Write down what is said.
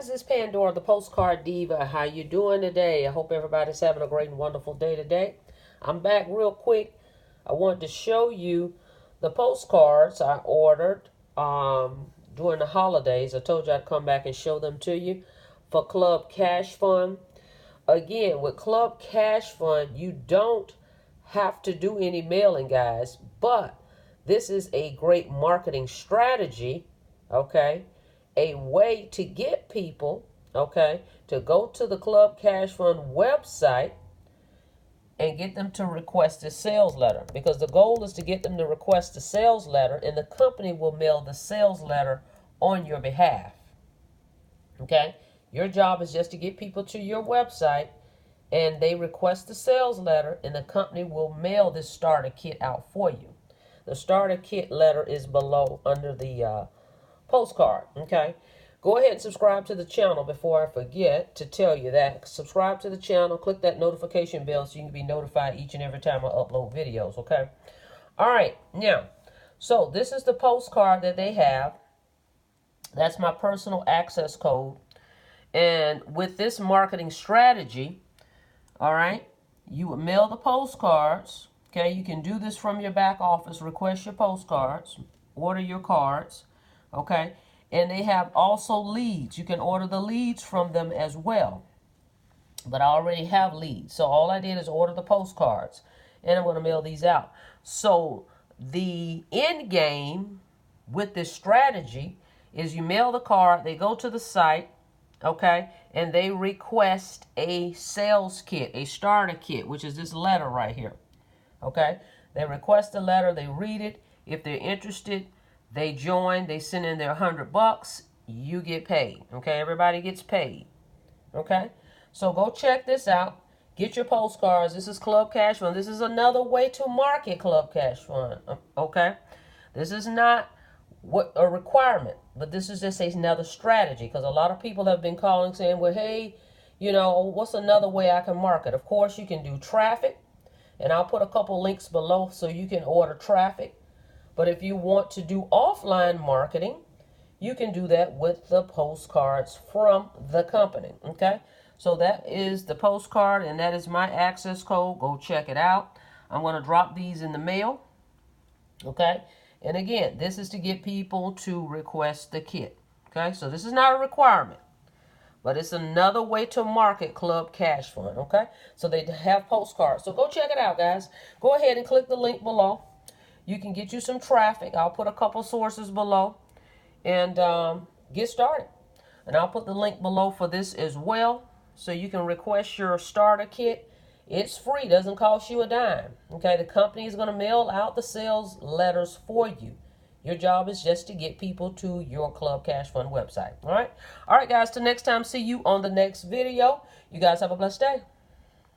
guys, it's Pandora, the Postcard Diva. How you doing today? I hope everybody's having a great and wonderful day today. I'm back real quick. I wanted to show you the postcards I ordered during the holidays. I told you I'd come back and show them to you for Club Cash Fund. Again, with Club Cash Fund, you don't have to do any mailing, guys, but this is a great marketing strategy, okay? A way to get people, okay, to go to the Club Cash Fund website and get them to request a sales letter, because the goal is to get them to request a sales letter, and the company will mail the sales letter on your behalf. Okay, your job is just to get people to your website and they request the sales letter, and the company will mail this starter kit out for you. The starter kit letter is below under the postcard. Okay, go ahead and subscribe to the channel before I forget to tell you that. Subscribe to the channel, click that notification bell so you can be notified each and every time I upload videos. Okay, all right, now, so this is the postcard that they have. That's my personal access code. And with this marketing strategy, all right, you would mail the postcards. Okay, you can do this from your back office, request your postcards, order your cards. Okay, and they have also leads. You can order the leads from them as well. But I already have leads, so all I did is order the postcards, and I'm going to mail these out. So the end game with this strategy is you mail the card, they go to the site, okay, and they request a sales kit, a starter kit, which is this letter right here. Okay, they request a letter, they read it. If they're interested, they join, they send in their $100, you get paid. Okay, everybody gets paid. Okay, so go check this out. Get your postcards. This is Club Cash Fund. This is another way to market Club Cash Fund. Okay, this is not what a requirement, but this is just another strategy, because a lot of people have been calling saying, well, hey, you know, what's another way I can market? Of course, you can do traffic, and I'll put a couple links below so you can order traffic. But if you want to do offline marketing, you can do that with the postcards from the company, okay? So that is the postcard, and that is my access code. Go check it out. I'm going to drop these in the mail, okay? And again, this is to get people to request the kit, okay? So this is not a requirement, but it's another way to market Club Cash Fund, okay? So they have postcards. So go check it out, guys. Go ahead and click the link below. You can get you some traffic. I'll put a couple sources below and get started. And I'll put the link below for this as well, so you can request your starter kit. It's free, doesn't cost you a dime. Okay, the company is going to mail out the sales letters for you. Your job is just to get people to your Club Cash Fund website. All right, guys, till next time, see you on the next video. You guys have a blessed day.